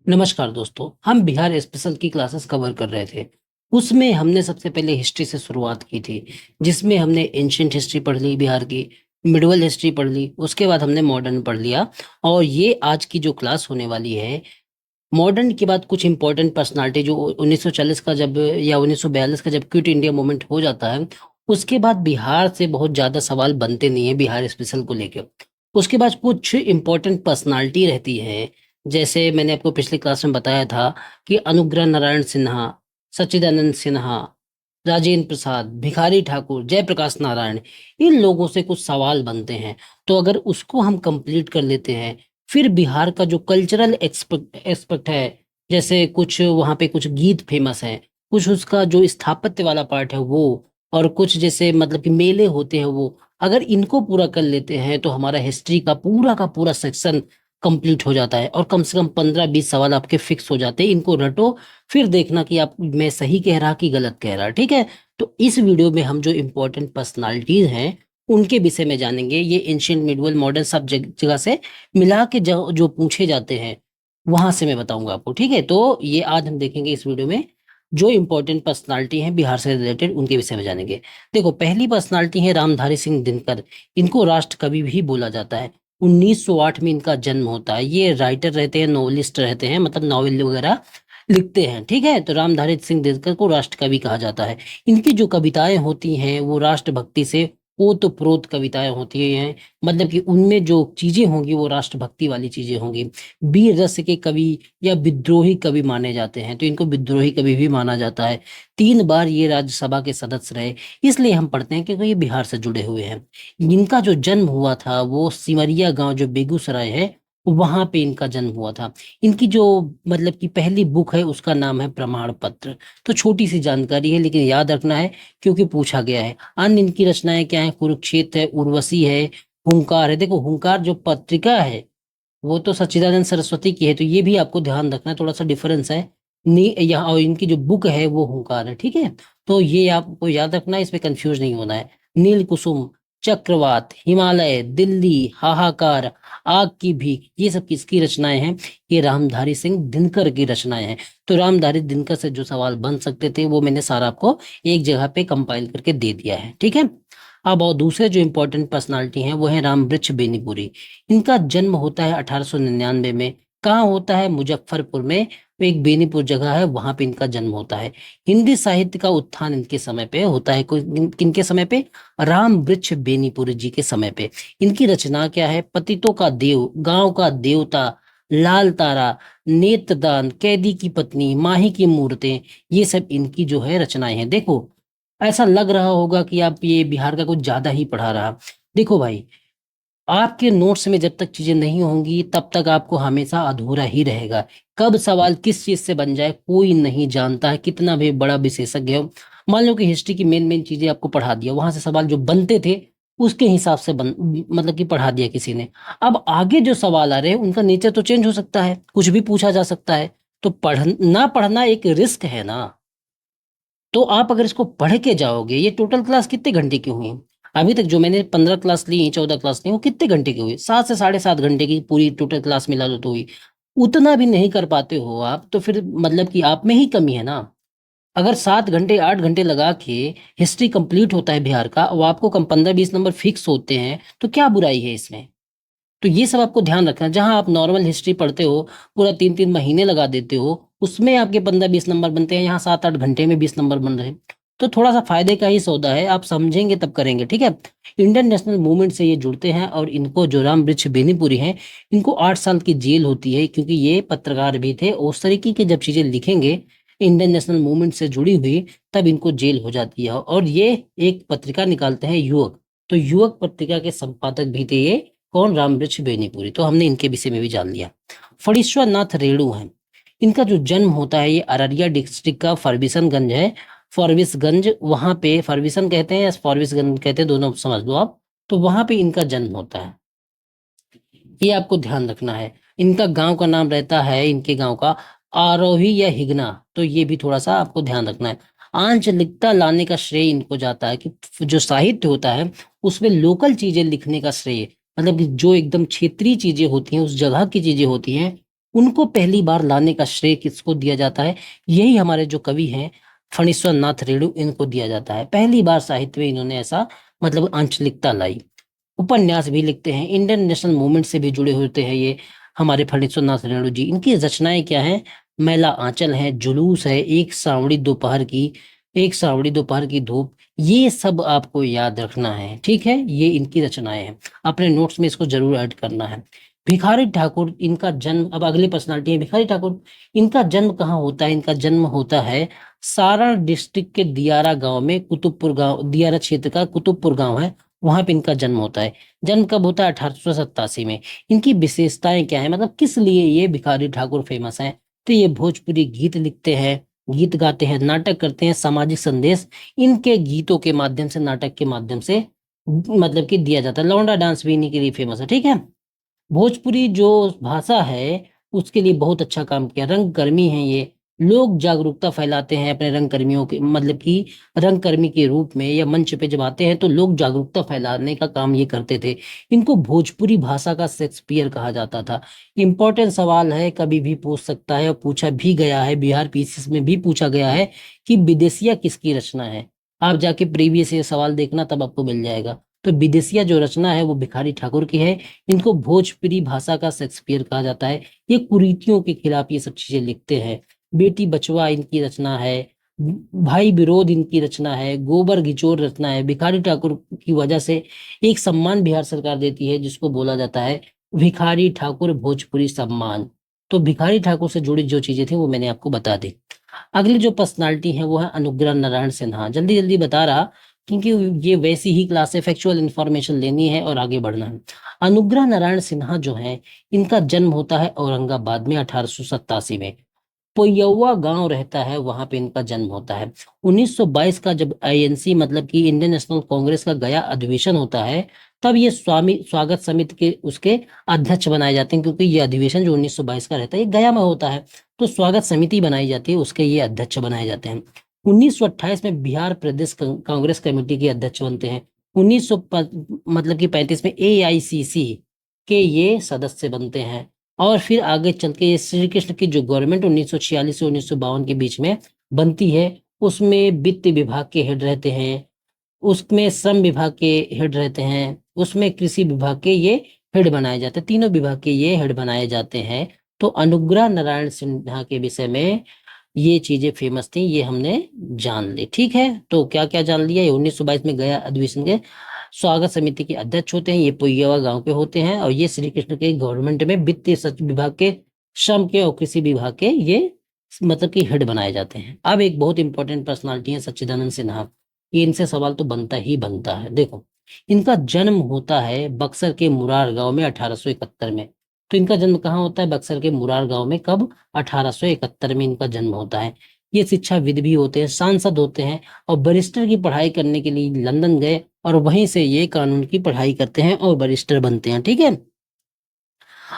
नमस्कार दोस्तों, हम बिहार स्पेशल की क्लासेस कवर कर रहे थे। उसमें हमने सबसे पहले हिस्ट्री से शुरुआत की थी, जिसमें हमने एंशिएंट हिस्ट्री पढ़ ली बिहार की, मिडिवल हिस्ट्री पढ़ ली, उसके बाद हमने मॉडर्न पढ़ लिया। और ये आज की जो क्लास होने वाली है, मॉडर्न के बाद कुछ इंपॉर्टेंट पर्सनालिटी जो 1940 का जब या 1942 का जब क्विट इंडिया मूवमेंट हो जाता है, उसके बाद बिहार से बहुत ज़्यादा सवाल बनते नहीं है बिहार स्पेशल को लेकर। उसके बाद कुछ इंपॉर्टेंट पर्सनालिटी रहती है, जैसे मैंने आपको पिछली क्लास में बताया था कि अनुग्रह नारायण सिन्हा, सच्चिदानंद सिन्हा, राजेंद्र प्रसाद, भिखारी ठाकुर, जयप्रकाश नारायण, इन लोगों से कुछ सवाल बनते हैं। तो अगर उसको हम कंप्लीट कर लेते हैं, फिर बिहार का जो कल्चरल एक्सपेक्ट है, जैसे कुछ वहाँ पे कुछ गीत फेमस हैं, कुछ उसका जो स्थापत्य वाला पार्ट है वो, और कुछ जैसे मतलब कि मेले होते हैं वो, अगर इनको पूरा कर लेते हैं तो हमारा हिस्ट्री का पूरा सेक्शन कंप्लीट हो जाता है। और कम से कम 15-20 सवाल आपके फिक्स हो जाते हैं। इनको रटो, फिर देखना कि आप मैं सही कह रहा कि गलत कह रहा। ठीक है। तो इस वीडियो में हम जो इम्पोर्टेंट पर्सनालिटीज हैं उनके विषय में जानेंगे। ये एंशिएंट, मिडिवल, मॉडर्न सब जगह से मिला के जो जो पूछे जाते हैं वहां से मैं बताऊंगा आपको। ठीक है। तो ये आज हम देखेंगे इस वीडियो में जो इंपॉर्टेंट पर्सनालिटी हैं बिहार से रिलेटेड, उनके विषय में जानेंगे। देखो, पहली पर्सनालिटी है रामधारी सिंह दिनकर। इनको राष्ट्र कवि भी बोला जाता है। 1908 में इनका जन्म होता है। ये राइटर रहते हैं, नॉवेलिस्ट रहते हैं, मतलब नॉवेल वगैरह लिखते हैं। ठीक है। तो रामधारी सिंह दिनकर को राष्ट्र कवि कहा जाता है। इनकी जो कविताएं होती हैं वो राष्ट्रभक्ति से ओतप्रोत कविताएं होती हैं। मतलब कि उनमें जो चीजें होंगी वो राष्ट्रभक्ति वाली चीजें होंगी। वीर रस के कवि या विद्रोही कवि माने जाते हैं, तो इनको विद्रोही कवि भी माना जाता है। 3 बार ये राज्यसभा के सदस्य रहे, इसलिए हम पढ़ते हैं क्योंकि ये बिहार से जुड़े हुए हैं। इनका जो जन्म हुआ था वो सिमरिया गांव जो बेगूसराय है, वहां पे इनका जन्म हुआ था। इनकी जो मतलब कि पहली बुक है उसका नाम है प्रमाण पत्र। तो छोटी सी जानकारी है लेकिन याद रखना है क्योंकि पूछा गया है। अन्य इनकी रचनाएं क्या है? कुरुक्षेत्र है, उर्वशी है, हुंकार है। देखो, हुंकार जो पत्रिका है वो तो सच्चिदानंद सरस्वती की है, तो ये भी आपको ध्यान रखना है, थोड़ा सा डिफरेंस है। नी यहाँ, और इनकी जो बुक है वो हुंकार है। ठीक है। तो ये आपको याद रखना है, इसमें कंफ्यूज नहीं होना है। नील कुसुम, चक्रवात, हिमालय, दिल्ली, हाहाकार, आग की भीख, ये सब किसकी रचनाएं हैं? ये रामधारी सिंह दिनकर की रचनाएं हैं। तो रामधारी दिनकर से जो सवाल बन सकते थे वो मैंने सारा आपको एक जगह पे कंपाइल करके दे दिया है। ठीक है। अब और दूसरे जो इंपॉर्टेंट पर्सनालिटी हैं वो है रामवृक्ष बेनीपुरी। इनका जन्म होता है 1899 में। कहाँ होता है? मुजफ्फरपुर में। एक बेनीपुर जगह है, वहां पे इनका जन्म होता है। हिंदी साहित्य का उत्थान इनके समय पे होता है। किनके समय पे? राम वृक्ष बेनीपुरी जी के समय पे। इनकी रचना क्या है? पतितों का देव, गांव का देवता, लाल तारा, नेत्रदान, कैदी की पत्नी, माही की मूर्तें, ये सब इनकी जो है रचनाएं हैं। देखो, ऐसा लग रहा होगा कि आप ये बिहार का कुछ ज्यादा ही पढ़ा रहा। देखो भाई, आपके नोट्स में जब तक चीजें नहीं होंगी तब तक आपको हमेशा अधूरा ही रहेगा। कब सवाल किस चीज से बन जाए कोई नहीं जानता है, कितना भी बड़ा विशेषज्ञ हो। मान लो कि हिस्ट्री की मेन मेन चीजें आपको पढ़ा दिया, वहां से सवाल जो बनते थे उसके हिसाब से मतलब कि पढ़ा दिया किसी ने। अब आगे जो सवाल आ रहे हैं उनका नेचर तो चेंज हो सकता है, कुछ भी पूछा जा सकता है। तो पढ़ना एक रिस्क है ना। तो आप अगर इसको पढ़ के जाओगे, ये टोटल क्लास कितने घंटे की हुई? अभी तक जो मैंने 15 क्लास ली, 14 क्लास ली, वो कितने घंटे की हुई? 7 से 7.5 घंटे की पूरी टोटल क्लास मिला लो तो हुई। उतना भी नहीं कर पाते हो आप, तो फिर मतलब कि आप में ही कमी है ना। अगर 7 घंटे 8 घंटे लगा के हिस्ट्री कंप्लीट होता है बिहार का, और आपको कम 15-20 नंबर फिक्स होते हैं, तो क्या बुराई है इसमें? तो ये सब आपको ध्यान रखना। जहां आप नॉर्मल हिस्ट्री पढ़ते हो, पूरा 3-3 महीने लगा देते हो, उसमें आपके 15-20 नंबर बनते हैं, यहाँ 7-8 घंटे में 20 नंबर बन रहे हैं। तो थोड़ा सा फायदे का ही सौदा है, आप समझेंगे तब करेंगे। ठीक है। इंडियन नेशनल मूवमेंट से ये जुड़ते हैं, और इनको जो राम वृक्ष बेनीपुरी हैं, इनको 8 साल की जेल होती है, क्योंकि ये पत्रकार भी थे। उस तरीके की जब चीजें लिखेंगे इंडियन नेशनल मूवमेंट से जुड़ी हुई, तब इनको जेल हो जाती है। और ये एक पत्रिका निकालते हैं, युवक। तो युवक पत्रिका के संपादक भी थे ये। कौन? रामवृक्ष बेनीपुरी। तो हमने इनके विषय में भी जान लिया। फणीश्वर नाथ रेणु हैं। इनका जो जन्म होता है ये अररिया डिस्ट्रिक्ट का फरबिसनगंज है। फॉरबिसगंज, वहां पे फॉरबिसन कहते हैं या फॉरबिसगंज कहते हैं, दोनों समझ लो आप। तो वहां पे इनका जन्म होता है, ये आपको ध्यान रखना है। इनका गांव का नाम रहता है, इनके गांव का आरोही या हिगना। तो ये भी थोड़ा सा आपको ध्यान रखना है। आंचलिकता लाने का श्रेय इनको जाता है, कि जो साहित्य होता है उसमें लोकल चीजें लिखने का श्रेय, मतलब कि जो एकदम क्षेत्रीय चीजें होती हैं, उस जगह की चीजें होती हैं, उनको पहली बार लाने का श्रेय किसको दिया जाता है? यही हमारे जो कवि हैं फणीश्वर नाथ रेणु, इनको दिया जाता है। पहली बार साहित्य में इन्होंने ऐसा मतलब आंचलिकता लाई। उपन्यास भी लिखते हैं, इंडियन नेशनल मूवमेंट से भी जुड़े होते हैं ये हमारे फणीश्वर नाथ रेणु जी। इनकी रचनाएं क्या हैं? मैला आंचल है, जुलूस है, एक सांवड़ी दोपहर की धूप, ये सब आपको याद रखना है, ठीक है? ये इनकी रचनाएं हैं, अपने नोट्स में इसको जरूर ऐड करना है। भिखारी ठाकुर, इनका जन्म, अब अगली पर्सनालिटी है भिखारी ठाकुर। इनका जन्म कहाँ होता है? इनका जन्म होता है सारण डिस्ट्रिक्ट के दियारा गांव में, कुतुबपुर गांव, दियारा क्षेत्र का कुतुबपुर गांव है, वहां पे इनका जन्म होता है। जन्म कब होता है? 1887 में। इनकी विशेषताएं क्या है, मतलब किस लिए ये भिखारी ठाकुर फेमस हैं? तो ये भोजपुरी गीत लिखते हैं, गीत गाते हैं, नाटक करते हैं, सामाजिक संदेश इनके गीतों के माध्यम से, नाटक के माध्यम से मतलब कि दिया जाता है। लौंडा डांस भी इन्हीं के लिए फेमस है, ठीक है? भोजपुरी जो भाषा है उसके लिए बहुत अच्छा काम किया। रंगकर्मी हैं ये, लोग जागरूकता फैलाते हैं अपने रंगकर्मियों के, मतलब कि रंगकर्मी के रूप में, या मंच पे जब आते हैं तो लोग जागरूकता फैलाने का काम ये करते थे। इनको भोजपुरी भाषा का शेक्सपियर कहा जाता था। इंपॉर्टेंट सवाल है, कभी भी पूछ सकता है, और पूछा भी गया है, बिहार पीसीएस में भी पूछा गया है कि विदेशिया किसकी रचना है। आप जाके प्रीवियस ये सवाल देखना, तब आपको मिल जाएगा। तो विदेशिया जो रचना है वो भिखारी ठाकुर की है। इनको भोजपुरी भाषा का शेक्सपियर कहा जाता है। ये कुरीतियों के खिलाफ ये सब चीजें लिखते हैं। बेटी बचवा इनकी रचना है, भाई विरोध इनकी रचना है, गोबर घिचोर रचना है। भिखारी ठाकुर की वजह से एक सम्मान बिहार सरकार देती है जिसको बोला जाता है भिखारी ठाकुर भोजपुरी सम्मान। तो भिखारी ठाकुर से जुड़ी जो चीजें थी वो मैंने आपको बता दी। अगली जो पर्सनालिटी है वो है अनुग्रह नारायण सिन्हा। जल्दी जल्दी बता रहा, क्योंकि ये वैसी ही क्लास है, फैक्चुअल इंफॉर्मेशन लेनी है और आगे बढ़ना है। अनुग्रह नारायण सिन्हा जो है, इनका जन्म होता है औरंगाबाद में 1887 में। पोयौवा गांव रहता है, वहां पे इनका जन्म होता है। 1922 का जब आईएनसी मतलब कि इंडियन नेशनल कांग्रेस का गया अधिवेशन होता है, तब ये स्वागत समिति के उसके अध्यक्ष बनाए जाते हैं, क्योंकि ये अधिवेशन जो 1922 का रहता है ये गया में होता है। तो स्वागत समिति बनाई जाती है, उसके ये अध्यक्ष बनाए जाते हैं। 1928 में बिहार प्रदेश कांग्रेस कमेटी के अध्यक्ष बनते हैं। 1900 मतलब कि 35 में एआईसीसी के ये सदस्य बनते हैं। और फिर आगे चल के ये श्री कृष्ण की जो गवर्नमेंट 1946 से 1952 के बीच में बनती है, उसमें वित्त विभाग के हेड रहते हैं, उसमें श्रम विभाग के हेड रहते हैं, उसमें कृषि विभाग के ये हेड बनाए जाते हैं, तीनों विभाग के ये हेड बनाए जाते हैं। तो अनुग्रह नारायण सिन्हा के विषय में ये चीजें फेमस थी, ये हमने जान ली, ठीक है? तो क्या क्या जान लिया? ये 1922 में गया अधिवेशन के स्वागत समिति के अध्यक्ष होते हैं, ये पोइयावा गांव के होते हैं, और ये श्री कृष्ण के गवर्नमेंट में वित्तीय सचिव विभाग के, श्रम के और कृषि विभाग के ये मतलब कि हेड बनाए जाते हैं। अब एक बहुत इंपॉर्टेंट पर्सनालिटी है सच्चिदानंद सिन्हा। ये इनसे सवाल तो बनता ही बनता है। देखो, इनका जन्म होता है बक्सर के मुरार गांव में 1871 में। तो इनका जन्म कहाँ होता है? बक्सर के मुरार गांव में। कब? 1871 में इनका जन्म होता है। ये शिक्षाविद भी होते हैं, सांसद होते हैं, और बैरिस्टर की पढ़ाई करने के लिए लंदन गए, और वहीं से ये कानून की पढ़ाई करते हैं और बैरिस्टर बनते हैं, ठीक है?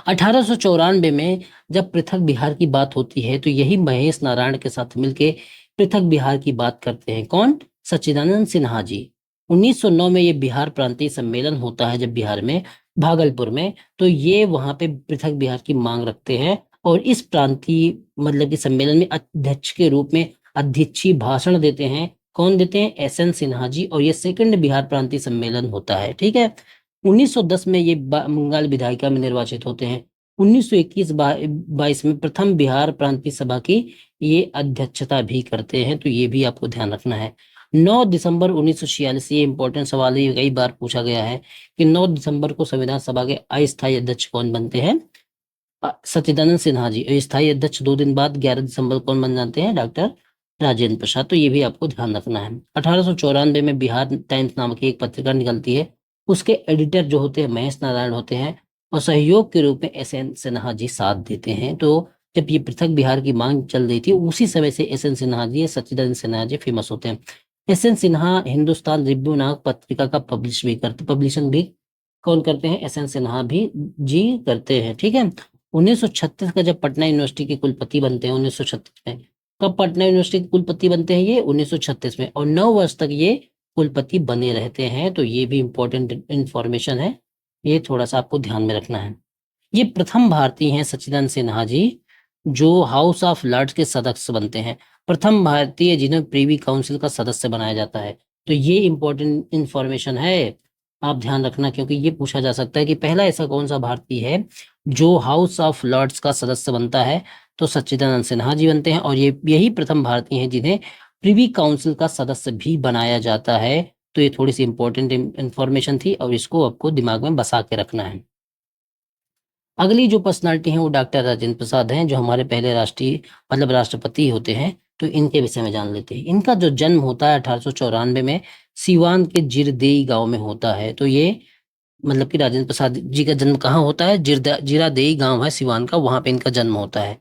1894 में जब पृथक बिहार की बात होती है, तो यही महेश नारायण के साथ मिलके पृथक बिहार की बात करते हैं। कौन? सच्चिदानंद सिन्हा जी। 1909 में ये बिहार प्रांतीय सम्मेलन होता है जब बिहार में, भागलपुर में, तो ये वहां पे पृथक बिहार की मांग रखते हैं, और इस प्रांतीय मतलब कि सम्मेलन में अध्यक्ष के रूप में अध्यक्षीय भाषण देते हैं। कौन देते हैं? एसएन सिन्हा जी। और ये सेकंड बिहार प्रांतीय सम्मेलन होता है, ठीक है? 1910 में ये बंगाल विधायिका में निर्वाचित होते हैं। 1921-22 में प्रथम बिहार प्रांतीय सभा की ये अध्यक्षता भी करते हैं, तो ये भी आपको ध्यान रखना है। 9 दिसंबर 1946, ये इंपॉर्टेंट सवाल है, ये कई बार पूछा गया है कि 9 दिसंबर को संविधान सभा के अस्थायी अध्यक्ष कौन बनते हैं? सच्चिदानंद सिन्हा जी। और स्थायी अध्यक्ष 2 दिन बाद 11 दिसंबर कौन बन जाते हैं? डॉक्टर राजेंद्र प्रसाद। तो ये भी आपको ध्यान रखना है। 1894 में बिहार टाइम्स नामक की एक पत्रिका निकलती है, उसके एडिटर जो होते हैं महेश नारायण होते हैं, और सहयोग के रूप में एस एन सिन्हा जी साथ देते हैं। तो जब ये पृथक बिहार की मांग चल रही थी, उसी समय से S N Sinha ji, Sachchidanand Sinha ji famous होते हैं। S N Sinha Hindustan Review नामक पत्रिका का पब्लिशन भी कौन करते हैं? एस एन सिन्हा भी जी करते हैं, ठीक है? 1936 का जब पटना यूनिवर्सिटी के कुलपति बनते हैं, 1936 में, कब पटना यूनिवर्सिटी के कुलपति बनते हैं? ये 1936 में, और 9 वर्ष तक ये कुलपति बने रहते हैं। तो ये भी इंपॉर्टेंट इंफॉर्मेशन है, ये थोड़ा सा आपको ध्यान में रखना है। ये प्रथम भारतीय हैं सच्चिदानंद सिन्हा जी, जो हाउस ऑफ लॉर्ड्स के सदस्य बनते हैं। प्रथम भारतीय जिन्हें प्रीवी काउंसिल का सदस्य बनाया जाता है। तो ये इंपॉर्टेंट इंफॉर्मेशन है, आप ध्यान रखना, क्योंकि ये पूछा जा सकता है कि पहला ऐसा कौन सा भारतीय है जो हाउस ऑफ लॉर्ड्स का सदस्य बनता है। तो सच्चिदानंद सिन्हा जी बनते हैं, और ये यही प्रथम भारतीय हैं जिन्हें प्रीवी काउंसिल का सदस्य भी बनाया जाता है। तो ये थोड़ी सी इंपॉर्टेंट इंफॉर्मेशन थी, और इसको आपको दिमाग में बसा के रखना है। अगली जो पर्सनालिटी है वो डॉक्टर राजेंद्र प्रसाद हैं, जो हमारे पहले राष्ट्रीय मतलब राष्ट्रपति होते हैं। तो इनके विषय में जान लेते हैं। इनका जो जन्म होता है 1894 में सीवान के जिरदेई गांव में होता है। तो ये मतलब कि राजेंद्र प्रसाद जी का जन्म कहाँ होता है, जीरादेई गांव है सीवान का, वहां पे इनका जन्म होता है।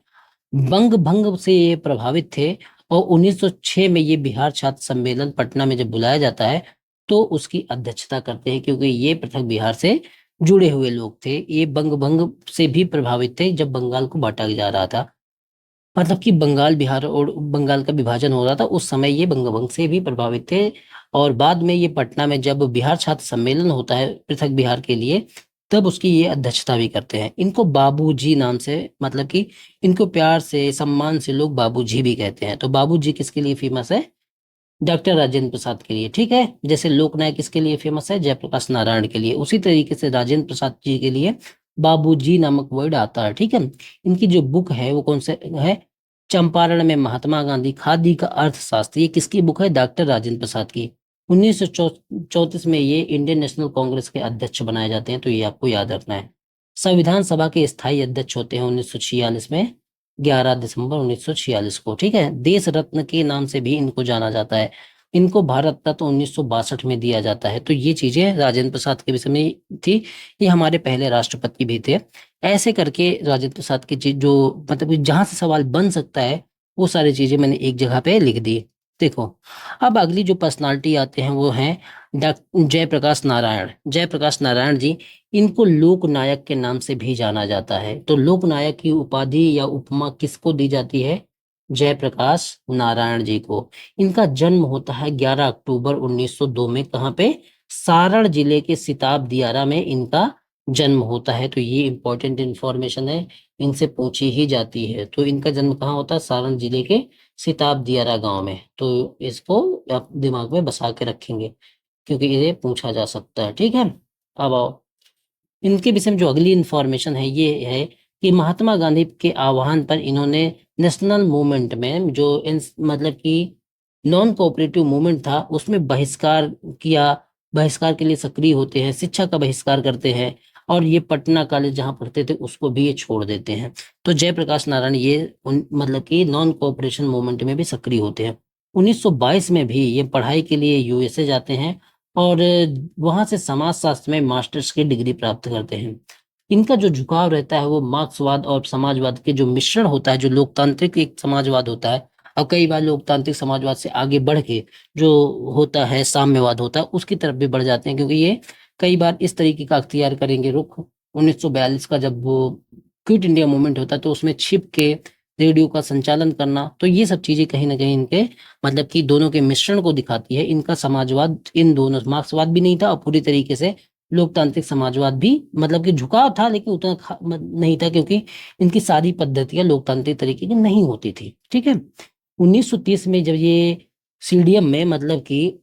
बंग भंग से ये प्रभावित थे, और 1906 में ये बिहार छात्र सम्मेलन पटना में जब बुलाया जाता है तो उसकी अध्यक्षता करते हैं, क्योंकि ये पृथक बिहार से जुड़े हुए लोग थे। ये बंग भंग से भी प्रभावित थे जब बंगाल को बांटा जा रहा था, मतलब कि बंगाल बिहार और बंगाल का विभाजन हो रहा था, उस समय ये बंग भंग से भी प्रभावित थे। और बाद में ये पटना में जब बिहार छात्र सम्मेलन होता है पृथक बिहार के लिए, तब उसकी ये अध्यक्षता भी करते हैं। इनको बाबूजी नाम से, मतलब कि इनको प्यार से सम्मान से लोग बाबूजी भी कहते हैं। तो बाबूजी किसके लिए फेमस है, डॉक्टर राजेंद्र प्रसाद के लिए। ठीक है, जैसे लोकनायक किसके लिए फेमस है, जयप्रकाश नारायण के लिए, उसी तरीके से राजेंद्र प्रसाद जी के लिए बाबूजी नामक वर्ड आता है। ठीक है, इनकी जो बुक है वो कौन से है, चंपारण में महात्मा गांधी खादी का अर्थशास्त्र। ये किसकी बुक है, डॉक्टर राजेंद्र प्रसाद की। 1934 में ये इंडियन नेशनल कांग्रेस के अध्यक्ष बनाए जाते हैं, तो ये आपको याद रखना है। संविधान सभा के स्थायी अध्यक्ष होते हैं 1946 में, 11 दिसंबर 1946 को। ठीक है, देश रत्न के नाम से भी इनको जाना जाता है। इनको भारत रत्न 1962 में दिया जाता है। तो ये चीजें राजेंद्र प्रसाद के विषय में थी। ये हमारे पहले राष्ट्रपति भी थे। ऐसे करके राजेंद्र प्रसाद की चीज जो मतलब कि जहां से सवाल बन सकता है वो सारी चीजें मैंने एक जगह पे लिख दी। देखो, अब अगली जो पर्सनालिटी आते हैं वो हैं डॉक्टर जयप्रकाश नारायण। जयप्रकाश नारायण जी, इनको लोक नायक के नाम से भी जाना जाता है। तो लोक नायक की उपाधि या उपमा किसको दी जाती है, जयप्रकाश नारायण जी को। इनका जन्म होता है 11 अक्टूबर 1902 में, कहाँ पे, सारण जिले के सिताब दियारा में इनका जन्म होता है। तो ये इंपॉर्टेंट इंफॉर्मेशन है, इनसे पूछी ही जाती है। तो इनका जन्म कहाँ होता है, सारण जिले के सिताब दियारा गांव में। तो इसको आप दिमाग में बसा के रखेंगे, क्योंकि इसे पूछा जा सकता है। ठीक है, अब आओ, इनके विषय में जो अगली इंफॉर्मेशन है ये है कि महात्मा गांधी के आह्वान पर इन्होंने नेशनल मूवमेंट में जो मतलब कि नॉन कोऑपरेटिव मूवमेंट था उसमें बहिष्कार किया। बहिष्कार के लिए सक्रिय होते हैं, शिक्षा का बहिष्कार करते हैं, और ये पटना कॉलेज जहाँ पढ़ते थे उसको भी ये छोड़ देते हैं। तो जयप्रकाश नारायण ये मतलब कि नॉन कोऑपरेशन मूवमेंट में भी सक्रिय होते हैं। 1922 में भी ये पढ़ाई के लिए यूएसए जाते हैं, और वहां से समाजशास्त्र में मास्टर्स की डिग्री प्राप्त करते हैं। इनका जो झुकाव रहता है वो मार्क्सवाद और समाजवाद के जो मिश्रण होता है, जो लोकतांत्रिक एक समाजवाद होता है, और कई बार लोकतांत्रिक समाजवाद से आगे बढ़ के जो होता है साम्यवाद होता है, उसकी तरफ भी बढ़ जाते हैं, क्योंकि ये कई बार इस तरीके का अख्तियार करेंगे रुख। 1942 का जब वो क्विट इंडिया मूवमेंट होता है तो उसमें छिप के रेडियो का संचालन करना, तो ये सब चीजें कहीं ना कहीं इनके मतलब कि दोनों के मिश्रण को दिखाती है। इनका समाजवाद इन दोनों, मार्क्सवाद भी नहीं था और पूरी तरीके से लोकतांत्रिक समाजवाद भी, मतलब कि झुकाव था लेकिन उतना नहीं था, क्योंकि इनकी सारी पद्धतियां लोकतांत्रिक तरीके की नहीं होती थी। ठीक है, 1930 में जब ये सीडीएम में मतलब कि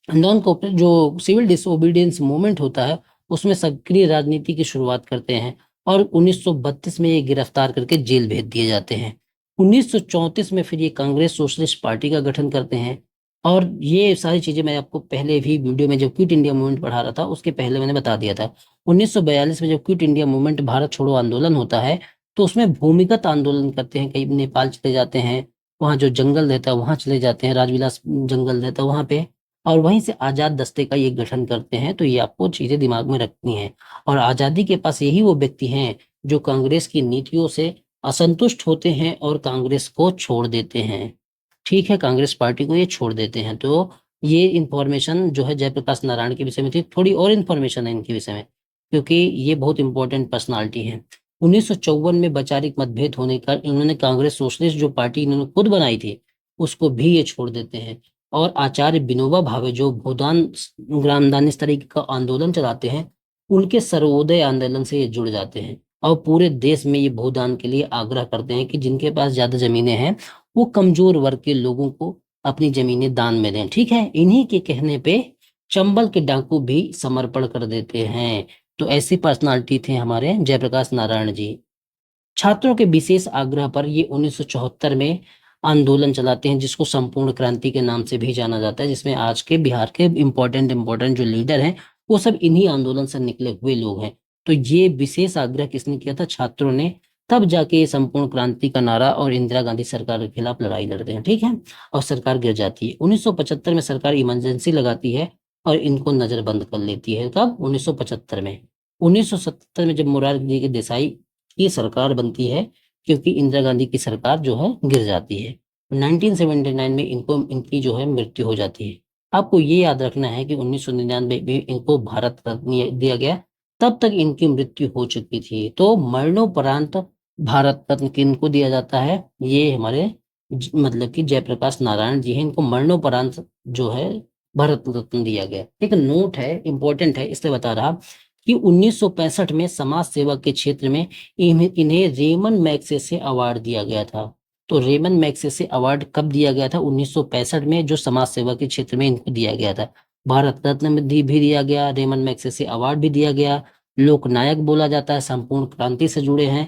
नॉन कोऑपरेट जो सिविल डिसोबीडियंस मूवमेंट होता है उसमें सक्रिय राजनीति की शुरुआत करते हैं, और 1932 में ये गिरफ्तार करके जेल भेज दिए जाते हैं। 1934 में फिर ये कांग्रेस सोशलिस्ट पार्टी का गठन करते हैं। और ये सारी चीजें मैं आपको पहले भी वीडियो में जब क्विट इंडिया मूवमेंट पढ़ा रहा था उसके पहले मैंने बता दिया था। 1942 में जब क्विट इंडिया मूवमेंट भारत छोड़ो आंदोलन होता है तो उसमें भूमिगत आंदोलन करते हैं, कई नेपाल चले जाते हैं, वहाँ जो जंगल रहता है वहां चले जाते हैं, राजविलास जंगल रहता है वहां पे, और वहीं से आजाद दस्ते का ये गठन करते हैं। तो ये आपको चीजें दिमाग में रखनी है। और आजादी के पास यही वो व्यक्ति हैं जो कांग्रेस की नीतियों से असंतुष्ट होते हैं और कांग्रेस को छोड़ देते हैं। ठीक है, कांग्रेस पार्टी को ये छोड़ देते हैं। तो ये इंफॉर्मेशन जो है जयप्रकाश नारायण के विषय में थी। थोड़ी और इन्फॉर्मेशन है इनके विषय में, क्योंकि ये बहुत इंपॉर्टेंट पर्सनालिटी है। 1954 में वैचारिक मतभेद होने का इन्होंने कांग्रेस सोशलिस्ट जो पार्टी इन्होंने खुद बनाई थी उसको भी ये छोड़ देते हैं, और आचार्य विनोबा भावे जो भूदान ग्रामदान इस तरीके का आंदोलन चलाते हैं उनके सर्वोदय आंदोलन से ये जुड़ जाते हैं। और पूरे देश में ये भूदान के लिए आग्रह करते हैं कि जिनके पास ज्यादा जमीनें हैं वो कमजोर वर्ग के लोगों को अपनी जमीनें दान में दें। ठीक है, इन्हीं के कहने पे चंबल के डाकू भी समर्पण कर देते हैं। तो ऐसी पर्सनालिटी थे हमारे जयप्रकाश नारायण जी। छात्रों के विशेष आग्रह पर ये 1974 में आंदोलन चलाते हैं, जिसको संपूर्ण क्रांति के नाम से भी जाना जाता है, जिसमें आज के बिहार के इम्पोर्टेंट जो लीडर हैं वो सब इन्हीं आंदोलन से निकले हुए लोग हैं। तो ये विशेष आग्रह किसने किया था? छात्रों ने। तब जाके ये संपूर्ण क्रांति का नारा और इंदिरा गांधी सरकार के खिलाफ लड़ाई लड़ते हैं। ठीक है, और सरकार गिर जाती है। 1975 में सरकार इमरजेंसी लगाती है और इनको नजरबंद कर लेती है। कब? 1975 में। 1977 में जब मोरारजी देसाई की सरकार बनती है, क्योंकि इंदिरा गांधी की सरकार जो है गिर जाती है। 1979 में इनको इनकी जो है मृत्यु हो जाती है। आपको ये याद रखना है कि 1999 में इनको भारत रत्न दिया गया, तब तक इनकी मृत्यु हो चुकी थी। तो मरणोपरांत भारत रत्न किनको दिया जाता है? ये हमारे मतलब कि जयप्रकाश नारायण जी हैं, इनको मरणोपरांत जो है भारत रत्न दिया गया। एक नोट है, इंपॉर्टेंट है, इसलिए बता रहा कि 1965 में समाज सेवा के क्षेत्र में इन्हें रेमन मैग्सेसे अवार्ड दिया गया था। तो रेमन मैग्सेसे अवार्ड कब दिया गया था? 1965 में, जो समाज सेवा के क्षेत्र में इनको दिया गया था। भारत रत्न में भी दिया गया, रेमन मैग्सेसे अवार्ड भी दिया गया। लोकनायक बोला जाता है, संपूर्ण क्रांति से जुड़े हैं।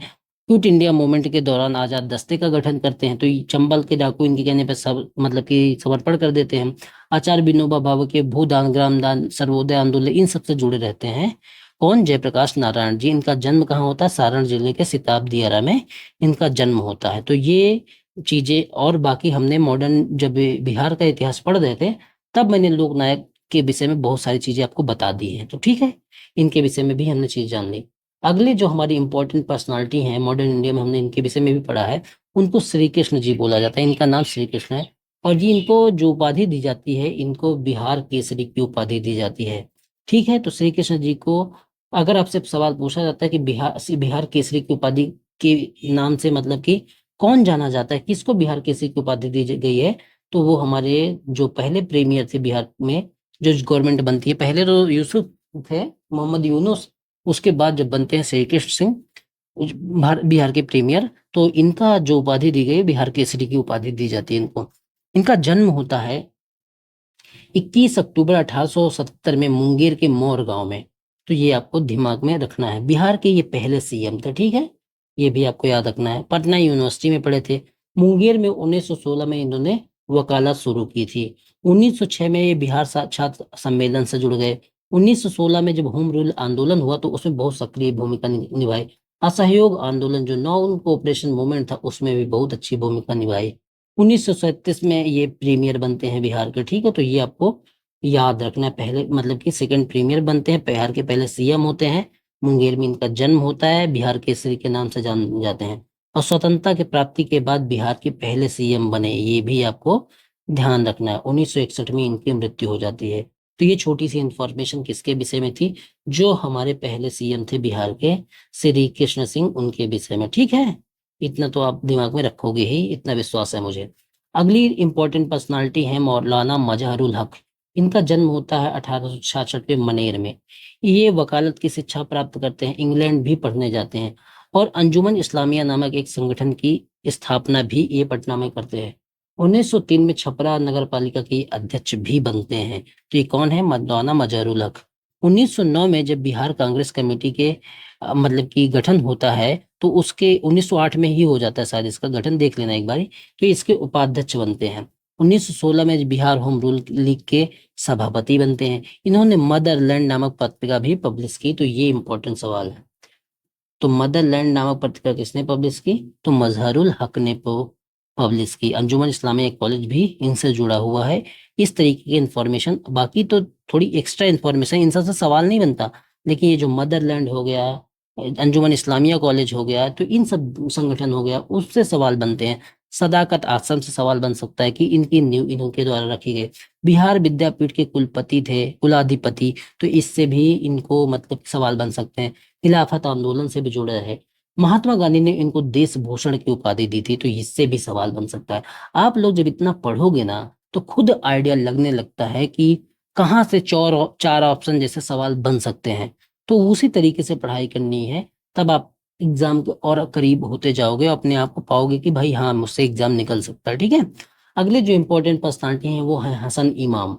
क्विट इंडिया मूवमेंट के दौरान आजाद दस्ते का गठन करते हैं। तो ये चंबल के डाकू इनके कहने पर सब मतलब कि समर्पण कर देते हैं। आचार्य विनोबा भावे के भूदान, ग्रामदान, सर्वोदय आंदोलन, इन सबसे जुड़े रहते हैं। कौन? जयप्रकाश नारायण जी। इनका जन्म कहाँ होता है? सारण जिले के सिताब दियारा में इनका जन्म होता है। तो ये चीजें और बाकी हमने मॉडर्न जब बिहार का इतिहास पढ़ रहे थे, तब मैंने लोक नायक के विषय में बहुत सारी चीजें आपको बता दी हैं। तो ठीक है, इनके विषय में भी हमने चीज जान ली। अगले जो हमारी इंपॉर्टेंट पर्सनालिटी हैं मॉडर्न इंडिया में, हमने इनके विषय में भी पढ़ा है। उनको श्री कृष्ण जी बोला जाता है। इनका नाम श्री कृष्ण है। और ये इनको जो उपाधि दी जाती है, इनको बिहार केसरी की उपाधि दी जाती है। ठीक है, तो श्री कृष्ण जी को अगर आपसे सवाल पूछा जाता है कि बिहार केसरी की उपाधि के नाम से मतलब कि कौन जाना जाता है, किसको बिहार केसरी की उपाधि दी गई है, तो वो हमारे जो पहले प्रीमियर थे बिहार में, जो गवर्नमेंट बनती है, पहले तो यूसुफ थे, मोहम्मद यूनुस। उसके बाद जब बनते हैं श्री कृष्ण सिंह बिहार के प्रीमियर, तो इनका जो उपाधि दी गई, बिहार केसरी की उपाधि दी जाती है इनको। इनका जन्म होता है 21 अक्टूबर 1877 में मुंगेर के मौर गांव में। तो ये आपको दिमाग में रखना है। बिहार के ये पहले सीएम थे। ठीक है, ये भी आपको याद रखना है। पटना यूनिवर्सिटी में पढ़े थे। मुंगेर में 1916 में इन्होंने वकालत शुरू की थी। 1906 में ये बिहार छात्र सम्मेलन से जुड़ गए। 1916 में जब होम रूल आंदोलन हुआ तो उसमें बहुत सक्रिय भूमिका निभाई। असहयोग आंदोलन जो नॉन कोऑपरेशन मूवमेंट था, उसमें भी बहुत अच्छी भूमिका निभाई। 1937 में ये प्रीमियर बनते हैं बिहार के। ठीक है, तो ये आपको याद रखना है। पहले मतलब कि सेकंड प्रीमियर बनते हैं, बिहार के पहले सीएम होते हैं। मुंगेर में इनका जन्म होता है, बिहार केसरी के नाम से जान जाते हैं। और स्वतंत्रता की प्राप्ति के बाद बिहार के पहले सीएम बने, ये भी आपको ध्यान रखना है। 1961 में इनकी मृत्यु हो जाती है। तो ये छोटी सी इंफॉर्मेशन किसके विषय में थी? जो हमारे पहले सीएम थे बिहार के, श्री कृष्ण सिंह, उनके विषय में। ठीक है, इतना तो आप दिमाग में रखोगे ही, इतना विश्वास है मुझे। अगली इंपॉर्टेंट पर्सनालिटी है मौलाना मजहरुल हक। इनका जन्म होता है 1866 में मनेर में। ये वकालत की शिक्षा प्राप्त करते हैं, इंग्लैंड भी पढ़ने जाते हैं, और अंजुमन इस्लामिया नामक एक संगठन की स्थापना भी ये पटना में करते हैं। 1903 में छपरा नगर पालिका के अध्यक्ष भी बनते हैं। तो ये कौन है? मौलाना मजहरुल हक। 1909 में जब बिहार कांग्रेस कमेटी के मतलब कि गठन होता है, तो उसके 1908 में ही हो जाता है शायद इसका गठन, देख लेना एक बारी। तो इसके उपाध्यक्ष बनते हैं। 1916 में बिहार होम रूल लीग के सभापति बनते हैं। इन्होंने मदरलैंड नामक पत्रिका भी पब्लिश की। तो ये इंपॉर्टेंट सवाल है। तो मदरलैंड नामक पत्रिका किसने पब्लिश की? तो मजहरुल हक ने पब्लिश की। अंजुमन इस्लामिया कॉलेज भी इनसे जुड़ा हुआ है। इस तरीके की इंफॉर्मेशन, बाकी तो थोड़ी एक्स्ट्रा इंफॉर्मेशन, इन सबसे सवाल नहीं बनता, लेकिन ये जो मदरलैंड हो गया, अंजुमन इस्लामिया कॉलेज हो गया, तो इन सब संगठन हो गया, उससे सवाल बनते हैं। सदाकत आश्रम से सवाल बन सकता है कि इनकी नींव इनके द्वारा रखी गई। बिहार विद्यापीठ के कुलपति थे, कुलाधिपति, तो इससे भी इनको मतलब सवाल बन सकते हैं। खिलाफत आंदोलन से भी जुड़े रहे। महात्मा गांधी ने इनको देश भूषण की उपाधि दी थी, तो इससे भी सवाल बन सकता है। आप लोग जब इतना पढ़ोगे ना, तो खुद आइडिया लगने लगता है कि कहाँ से चार ऑप्शन जैसे सवाल बन सकते हैं। तो उसी तरीके से पढ़ाई करनी है, तब आप एग्जाम के और करीब होते जाओगे, अपने आप को पाओगे कि भाई हाँ, मुझसे एग्जाम निकल सकता है। ठीक है, अगले जो इंपॉर्टेंट पर्सनालिटी हैं वो है हसन इमाम।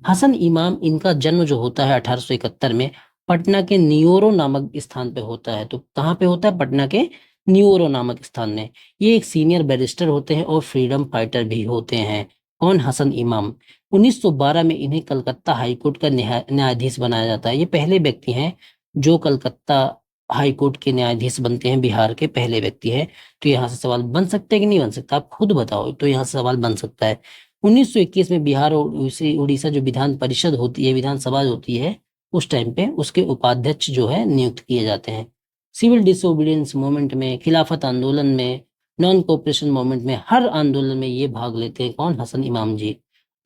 हसन इमाम, इनका जन्म जो होता है 1871 में पटना के नियोरो नामक स्थान पे होता है। तो कहाँ पे होता है? पटना के नियोरो नामक स्थान में। ये एक सीनियर बैरिस्टर होते हैं और फ्रीडम फाइटर भी होते हैं। कौन? हसन इमाम। 1912 में इन्हें कलकत्ता हाईकोर्ट का न्यायाधीश बनाया जाता है। ये पहले व्यक्ति हैं जो कलकत्ता हाईकोर्ट के न्यायाधीश बनते हैं, बिहार के पहले व्यक्ति हैं। तो यहाँ से सवाल बन सकता है कि नहीं बन सकता? आप खुद बताओ। तो यहाँ से सवाल बन सकता है। 1921 में बिहार और उड़ीसा जो विधान परिषद होती है, विधानसभा होती है, उस टाइम पे उसके उपाध्यक्ष जो है नियुक्त किए जाते हैं। सिविल डिसोबीडियंस मूवमेंट में, खिलाफत आंदोलन में, नॉन कोऑपरेशन मूवमेंट में, हर आंदोलन में ये भाग लेते हैं। कौन? हसन इमाम जी।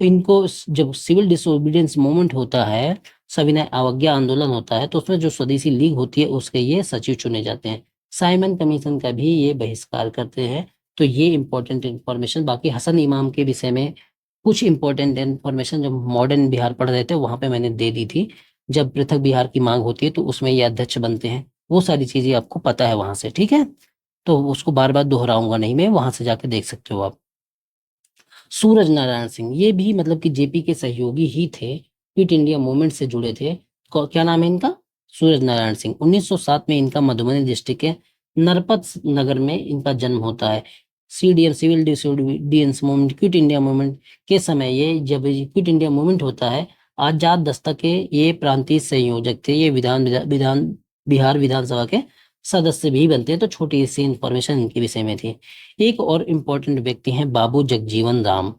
तो इनको जब सिविल डिसोबीडियंस मूवमेंट होता है, सविनय अवज्ञा आंदोलन होता है, तो उसमें जो स्वदेशी लीग होती है उसके ये सचिव चुने जाते हैं। साइमन कमीशन का भी ये बहिष्कार करते हैं। तो ये इंपॉर्टेंट इंफॉर्मेशन। बाकी हसन इमाम के विषय में कुछ इंपॉर्टेंट इंफॉर्मेशन जब मॉडर्न बिहार पढ़ रहे थे वहां पे मैंने दे दी थी। जब पृथक बिहार की मांग होती है तो उसमें ये अध्यक्ष बनते हैं। वो सारी चीजें आपको पता है वहां से। ठीक है, तो उसको बार बार दोहराऊंगा नहीं मैं, वहां से जाके देख सकते हो आप। सूरज नारायण सिंह, ये भी मतलब कि जेपी के सहयोगी ही थे, क्विट इंडिया मूवमेंट से जुड़े थे। क्या नाम है इनका? सूरज नारायण सिंह। 1907 में इनका मधुबनी डिस्ट्रिक्ट के नरपत नगर में इनका जन्म होता है। CDM, civil disobedience movement, quit India movement के समय, ये जब क्विट इंडिया मूवमेंट होता है, आजाद दस्ता के ये प्रांतीय संयोजक थे। ये बिहार विधानसभा के सदस्य भी बनते हैं। तो छोटी सी इंफॉर्मेशन इनके विषय में थी। एक और इम्पोर्टेंट व्यक्ति हैं बाबू जगजीवन राम।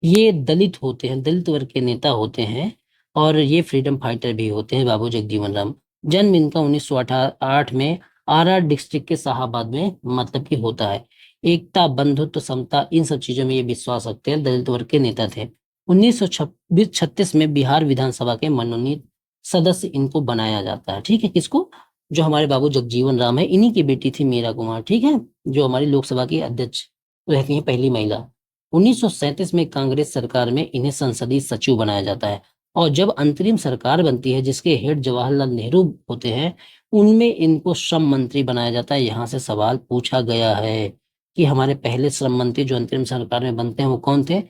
ये दलित होते हैं, दलित वर्ग के नेता होते हैं और ये फ्रीडम फाइटर भी होते हैं, बाबू जगजीवन राम। जन्म इनका 1908 में आर डिस्ट्रिक्ट के शाहाबाद में मतलब कि होता है। एकता, बंधुत्व, समता, इन सब चीजों में ये विश्वास रखते हैं, दलित वर्ग के नेता थे। 1936 में बिहार विधानसभा के मनोनीत सदस्य इनको बनाया जाता है। ठीक है, किसको? जो हमारे बाबू जगजीवन राम है, इन्हीं की बेटी थी मीरा कुमार। ठीक है, जो हमारी लोकसभा की अध्यक्ष रहती है, पहली महिला। 1937 में कांग्रेस सरकार में इन्हें संसदीय सचिव बनाया जाता है। और जब अंतरिम सरकार बनती है जिसके हेड जवाहरलाल नेहरू होते हैं, उनमें इनको श्रम मंत्री बनाया जाता है। यहाँ से सवाल पूछा गया है कि हमारे पहले श्रम मंत्री जो अंतरिम सरकार में बनते हैं वो कौन थे?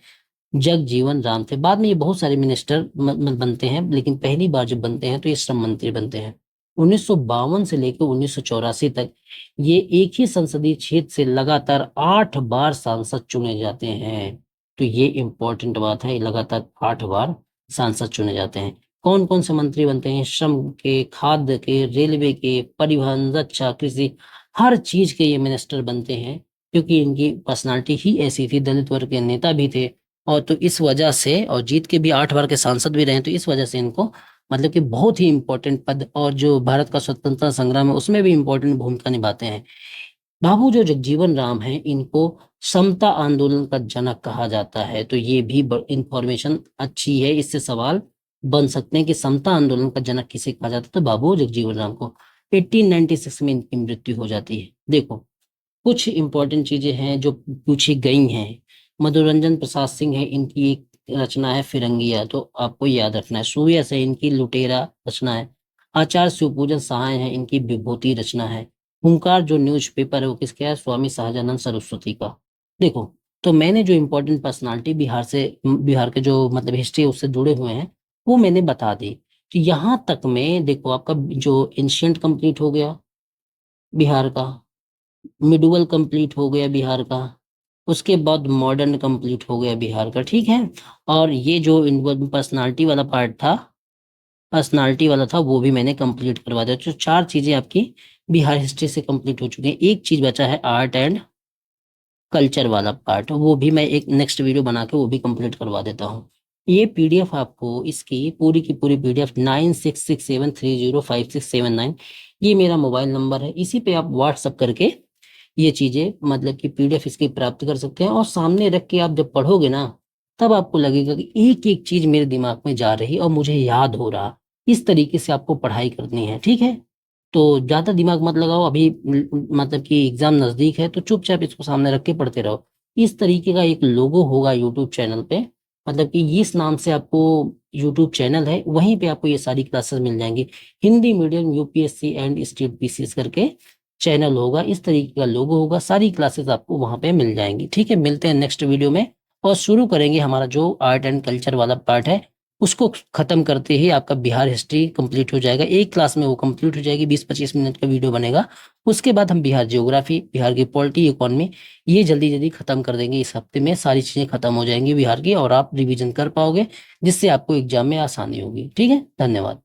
जगजीवन राम थे। बाद में ये बहुत सारे मिनिस्टर बनते हैं, लेकिन पहली बार जब बनते हैं तो ये श्रम मंत्री बनते हैं। 1952 से लेकर 1984 तक ये एक ही संसदीय क्षेत्र से लगातार 8 बार सांसद चुने जाते हैं। तो ये इंपॉर्टेंट बात है, लगातार 8 बार सांसद चुने जाते हैं। कौन कौन से मंत्री बनते हैं? श्रम के, खाद्य के, रेलवे के, परिवहन, रक्षा, कृषि, हर चीज के ये मिनिस्टर बनते हैं। क्योंकि इनकी पर्सनालिटी ही ऐसी थी, दलित वर्ग के नेता भी थे। और तो इस वजह से, और जीत के भी 8 बार के सांसद भी रहे, तो इस वजह से इनको मतलब कि बहुत ही इंपॉर्टेंट पद, और जो भारत का स्वतंत्रता संग्राम है उसमें भी इंपॉर्टेंट भूमिका निभाते हैं। बाबू जो जगजीवन राम है, इनको समता आंदोलन का जनक कहा जाता है। तो ये भी इंफॉर्मेशन अच्छी है, इससे सवाल बन सकते हैं कि समता आंदोलन का जनक किसे कहा जाता है? तो बाबू जगजीवन राम को। 1896 में इनकी मृत्यु हो जाती है। देखो, कुछ इंपॉर्टेंट चीजें हैं जो पूछी गई हैं। मनोरंजन प्रसाद सिंह है, इनकी एक रचना है फिरंगिया, तो आपको याद रखना है। सूर्य से इनकी लुटेरा रचना है। आचार्य शिवपूजन सहाय है, इनकी विभूति रचना है। हुंकार जो न्यूज़पेपर है वो किसका है? स्वामी सहजानंद सरस्वती का। देखो, तो मैंने जो इम्पोर्टेंट पर्सनालिटी बिहार के जो मतलब हिस्ट्री उससे जुड़े हुए हैं वो मैंने बता दी। तो यहाँ तक में देखो, आपका जो एंशियंट कंप्लीट हो गया बिहार का, मिडुअल कंप्लीट हो गया बिहार का, उसके बाद मॉडर्न कंप्लीट हो गया बिहार का। ठीक है, और ये जो पर्सनालिटी वाला पार्ट था, पर्सनालिटी वाला था, वो भी मैंने कंप्लीट करवा दिया। तो 4 चीजें आपकी बिहार हिस्ट्री से कंप्लीट हो चुकी हैं। एक चीज बचा है आर्ट एंड कल्चर वाला पार्ट, वो भी मैं एक नेक्स्ट वीडियो बना के वो भी कंप्लीट करवा देता हूँ। ये पीडीएफ आपको, इसकी पूरी की पूरी पीडीएफ 9667305679, ये मेरा मोबाइल नंबर है, इसी पे आप व्हाट्सअप करके ये चीजें मतलब कि पीडीएफ इसकी प्राप्त कर सकते हैं। और सामने रख के आप जब पढ़ोगे ना, तब आपको लगेगा कि एक एक चीज मेरे दिमाग में जा रही और मुझे याद हो रहा। इस तरीके से आपको पढ़ाई करनी है। ठीक है, तो ज्यादा दिमाग मत लगाओ अभी, मतलब कि एग्जाम नजदीक है, तो चुपचाप इसको सामने रख के पढ़ते रहो। इस तरीके का एक लोगो होगा यूट्यूब चैनल पे, मतलब कि इस नाम से आपको यूट्यूब चैनल है, वहीं पे आपको ये सारी क्लासेस मिल जाएंगी। Hindi medium UPSC and state PCS करके चैनल होगा, इस तरीके का लोगो होगा, सारी क्लासेस आपको वहाँ पे मिल जाएंगी। ठीक है, मिलते हैं नेक्स्ट वीडियो में और शुरू करेंगे हमारा जो आर्ट एंड कल्चर वाला पार्ट है, उसको खत्म करते ही आपका बिहार हिस्ट्री कंप्लीट हो जाएगा। एक क्लास में वो कंप्लीट हो जाएगी, 20-25 मिनट का वीडियो बनेगा। उसके बाद हम बिहार जियोग्राफी, बिहार की पॉलिटी, इकोनॉमी, ये जल्दी जल्दी खत्म कर देंगे। इस हफ्ते में सारी चीजें खत्म हो जाएंगी बिहार की और आप रिवीजन कर पाओगे, जिससे आपको एग्जाम में आसानी होगी। ठीक है, धन्यवाद।